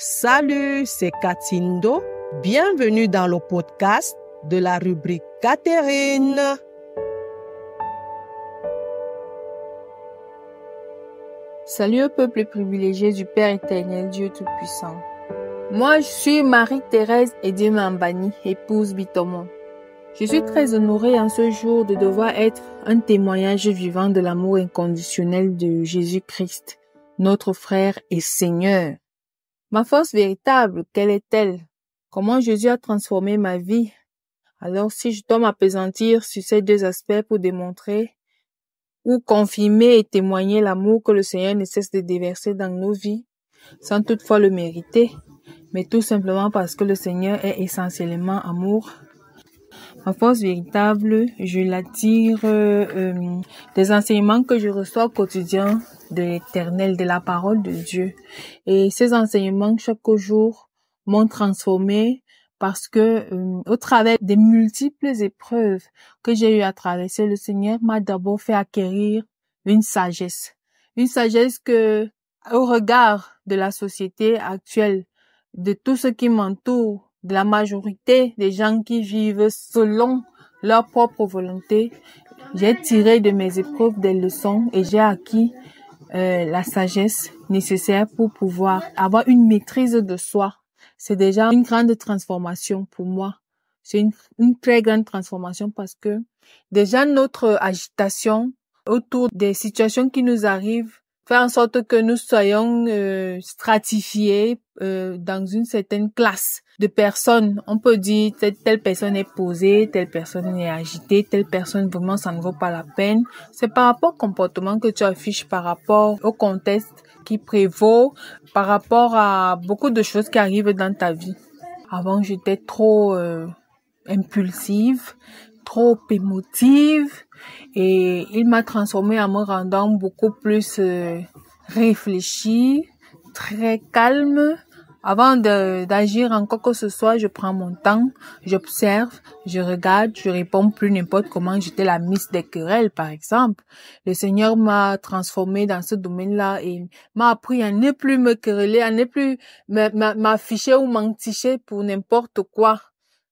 Salut, c'est Katindo. Bienvenue dans le podcast de la rubrique Catherine. Salut au peuple privilégié du Père éternel, Dieu Tout-Puissant. Moi, je suis Marie-Thérèse Ediemambani, épouse Bitomon. Je suis très honorée en ce jour de devoir être un témoignage vivant de l'amour inconditionnel de Jésus-Christ, notre frère et Seigneur. Ma force véritable, quelle est-elle? Comment Jésus a transformé ma vie? Alors, si je dois m'appesantir sur ces deux aspects pour démontrer ou confirmer et témoigner l'amour que le Seigneur ne cesse de déverser dans nos vies, sans toutefois le mériter, mais tout simplement parce que le Seigneur est essentiellement amour. Ma force véritable, je la tire des enseignements que je reçois au quotidien de l'Éternel, de la parole de Dieu. Et ces enseignements, chaque jour, m'ont transformée parce que au travers des multiples épreuves que j'ai eu à traverser, le Seigneur m'a d'abord fait acquérir une sagesse. Une sagesse que, au regard de la société actuelle, de tout ce qui m'entoure, de la majorité des gens qui vivent selon leur propre volonté, j'ai tiré de mes épreuves des leçons et j'ai acquis la sagesse nécessaire pour pouvoir avoir une maîtrise de soi. C'est déjà une grande transformation pour moi. C'est une très grande transformation parce que déjà notre agitation autour des situations qui nous arrivent fait en sorte que nous soyons stratifiés dans une certaine classe de personnes. On peut dire telle personne est posée, telle personne est agitée, telle personne vraiment ça ne vaut pas la peine. C'est par rapport au comportement que tu affiches, par rapport au contexte qui prévaut, par rapport à beaucoup de choses qui arrivent dans ta vie. Avant, j'étais trop impulsive, trop émotive et il m'a transformée en me rendant beaucoup plus réfléchie, très calme. Avant d'agir en quoi que ce soit, je prends mon temps, j'observe, je regarde, je réponds plus n'importe comment. J'étais la miss des querelles, par exemple. Le Seigneur m'a transformée dans ce domaine-là et m'a appris à ne plus me quereller, à ne plus m'afficher ou m'enticher pour n'importe quoi.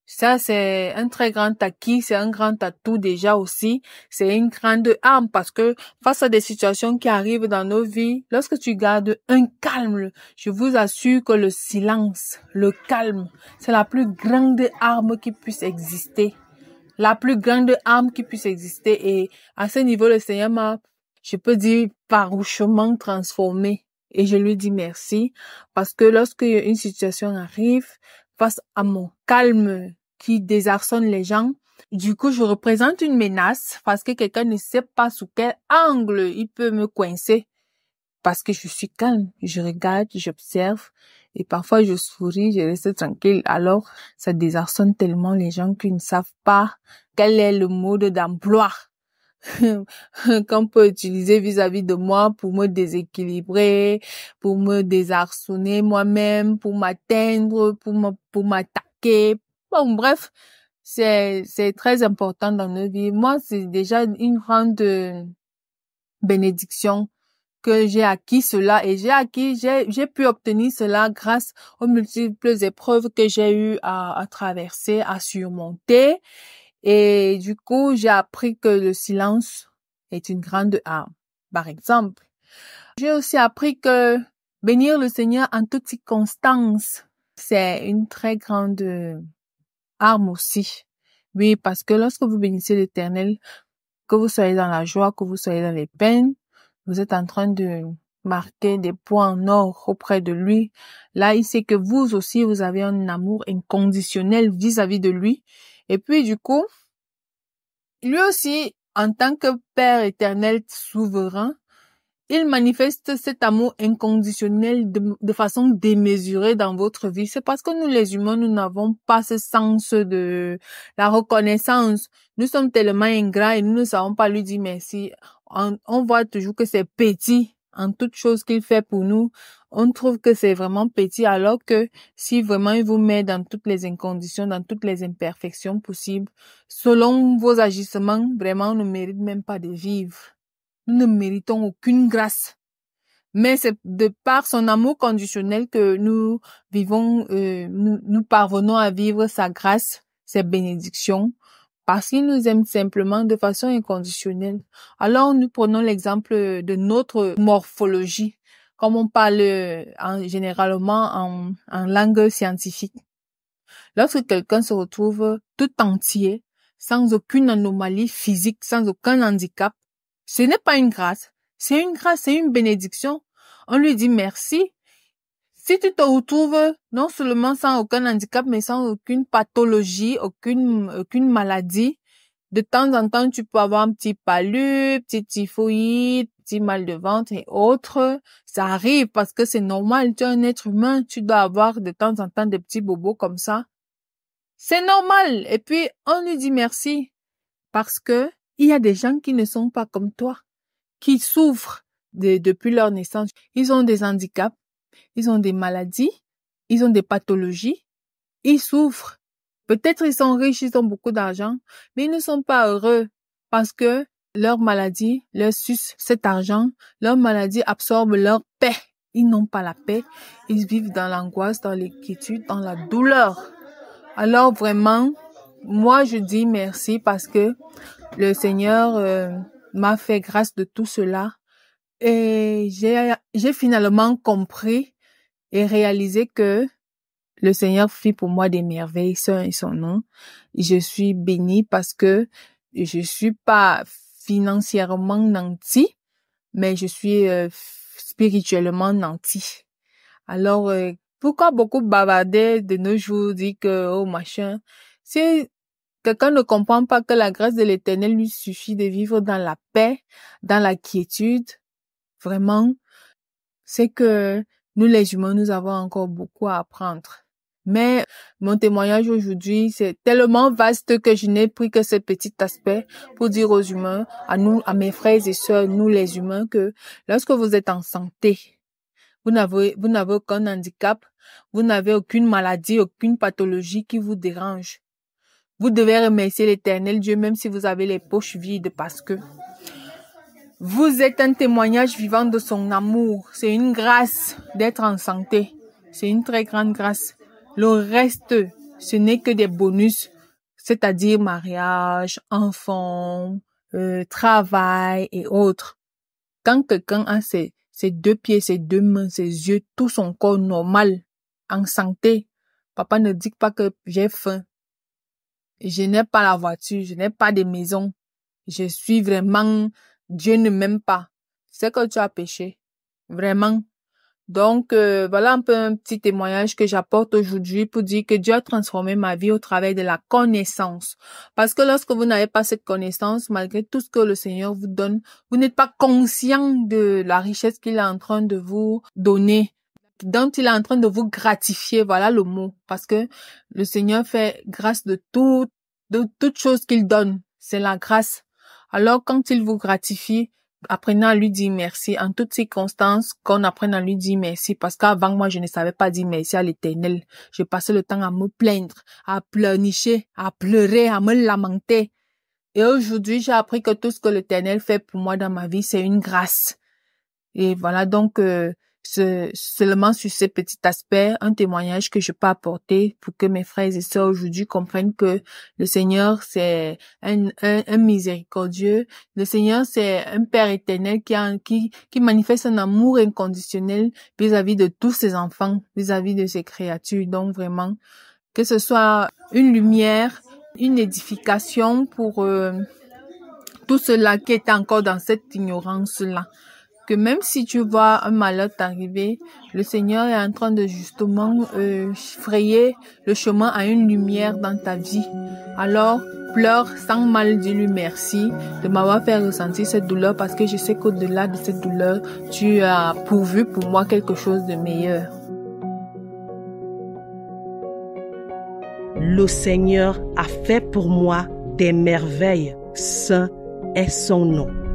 Ça, c'est un très grand acquis, c'est un grand atout déjà aussi. C'est une grande arme parce que face à des situations qui arrivent dans nos vies, lorsque tu gardes un calme, je vous assure que le silence, le calme, c'est la plus grande arme qui puisse exister. La plus grande arme qui puisse exister. Et à ce niveau, le Seigneur m'a, je peux dire, farouchement transformé. Et je lui dis merci parce que lorsque une situation arrive, face à mon calme qui désarçonne les gens, du coup, je représente une menace parce que quelqu'un ne sait pas sous quel angle il peut me coincer. Parce que je suis calme, je regarde, j'observe et parfois je souris, je reste tranquille. Alors, ça désarçonne tellement les gens qui ne savent pas quel est le mode d'emploi qu'on peut utiliser vis-à-vis de moi pour me déséquilibrer, pour me désarçonner moi-même, pour m'atteindre, pour m'attaquer. Bon, bref, c'est très important dans nos vies. Moi, c'est déjà une grande bénédiction que j'ai acquis cela et j'ai pu obtenir cela grâce aux multiples épreuves que j'ai eu à traverser, à surmonter. Et du coup, j'ai appris que le silence est une grande arme. Par exemple, j'ai aussi appris que bénir le Seigneur en toutes circonstances, c'est une très grande arme aussi. Oui, parce que lorsque vous bénissez l'Éternel, que vous soyez dans la joie, que vous soyez dans les peines, vous êtes en train de marquer des points en or auprès de lui. Là, il sait que vous aussi, vous avez un amour inconditionnel vis-à-vis de lui. Et puis, du coup, lui aussi, en tant que Père éternel souverain, il manifeste cet amour inconditionnel de façon démesurée dans votre vie. C'est parce que nous, les humains, nous n'avons pas ce sens de la reconnaissance. Nous sommes tellement ingrats et nous ne savons pas lui dire merci. On voit toujours que c'est petit en toute chose qu'il fait pour nous. On trouve que c'est vraiment petit alors que si vraiment il vous met dans toutes les inconditions, dans toutes les imperfections possibles, selon vos agissements, vraiment, on ne mérite même pas de vivre. Nous ne méritons aucune grâce. Mais c'est de par son amour conditionnel que nous vivons, nous parvenons à vivre sa grâce, ses bénédictions, parce qu'il nous aime simplement de façon inconditionnelle. Alors, nous prenons l'exemple de notre morphologie, comme on parle généralement en langue scientifique. Lorsque quelqu'un se retrouve tout entier, sans aucune anomalie physique, sans aucun handicap, ce n'est pas une grâce. C'est une grâce, c'est une bénédiction. On lui dit merci. Si tu te retrouves non seulement sans aucun handicap, mais sans aucune pathologie, aucune maladie, de temps en temps, tu peux avoir un petit palu, petit typhoïde, petit mal de ventre et autres. Ça arrive parce que c'est normal. Tu es un être humain. Tu dois avoir de temps en temps des petits bobos comme ça. C'est normal. Et puis, on lui dit merci parce que il y a des gens qui ne sont pas comme toi, qui souffrent depuis leur naissance. Ils ont des handicaps, ils ont des maladies, ils ont des pathologies, ils souffrent. Peut-être ils sont riches, ils ont beaucoup d'argent, mais ils ne sont pas heureux parce que leur maladie leur suce cet argent, leur maladie absorbe leur paix. Ils n'ont pas la paix, ils vivent dans l'angoisse, dans l'inquiétude, dans la douleur. Alors vraiment, moi je dis merci parce que le Seigneur m'a fait grâce de tout cela et j'ai finalement compris et réalisé que le Seigneur fit pour moi des merveilles, saint est son nom. Je suis bénie parce que je suis pas financièrement nanti, mais je suis spirituellement nanti. Alors, pourquoi beaucoup bavarder de nos jours, dire que, oh machin, si quelqu'un ne comprend pas que la grâce de l'Éternel lui suffit de vivre dans la paix, dans la quiétude, vraiment, c'est que nous les humains, nous avons encore beaucoup à apprendre. Mais mon témoignage aujourd'hui, c'est tellement vaste que je n'ai pris que ce petit aspect pour dire aux humains, à nous, à mes frères et sœurs, nous les humains, que lorsque vous êtes en santé, vous n'avez aucun handicap, vous n'avez aucune maladie, aucune pathologie qui vous dérange. Vous devez remercier l'Éternel Dieu même si vous avez les poches vides parce que vous êtes un témoignage vivant de son amour. C'est une grâce d'être en santé. C'est une très grande grâce. Le reste, ce n'est que des bonus, c'est-à-dire mariage, enfants, travail et autres. Quand quelqu'un a ses deux pieds, ses deux mains, ses yeux, tout son corps normal, en santé, papa ne dit pas que j'ai faim. Je n'ai pas la voiture, je n'ai pas de maison. Je suis vraiment, Dieu ne m'aime pas. C'est que tu as péché. Vraiment. Donc, voilà un peu un petit témoignage que j'apporte aujourd'hui pour dire que Dieu a transformé ma vie au travers de la connaissance. Parce que lorsque vous n'avez pas cette connaissance, malgré tout ce que le Seigneur vous donne, vous n'êtes pas conscient de la richesse qu'il est en train de vous donner, dont il est en train de vous gratifier. Voilà le mot. Parce que le Seigneur fait grâce de toute chose qu'il donne. C'est la grâce. Alors, quand il vous gratifie, apprenez à lui dire merci en toutes circonstances, qu'on apprenne à lui dire merci parce qu'avant moi je ne savais pas dire merci à l'Éternel. Je passais le temps à me plaindre, à pleurnicher, à pleurer, à me lamenter. Et aujourd'hui j'ai appris que tout ce que l'Éternel fait pour moi dans ma vie c'est une grâce. Et voilà donc seulement sur ce petit aspect, un témoignage que je peux apporter pour que mes frères et sœurs aujourd'hui comprennent que le Seigneur c'est un miséricordieux. Le Seigneur c'est un Père éternel qui manifeste un amour inconditionnel vis-à-vis de tous ses enfants, vis-à-vis de ses créatures. Donc vraiment, que ce soit une lumière, une édification pour tout cela qui est encore dans cette ignorance-là. Que même si tu vois un malheur t'arriver, le Seigneur est en train de justement frayer le chemin à une lumière dans ta vie. Alors, pleure sans mal, dis-lui merci de m'avoir fait ressentir cette douleur parce que je sais qu'au-delà de cette douleur, tu as pourvu pour moi quelque chose de meilleur. Le Seigneur a fait pour moi des merveilles. Saint est son nom.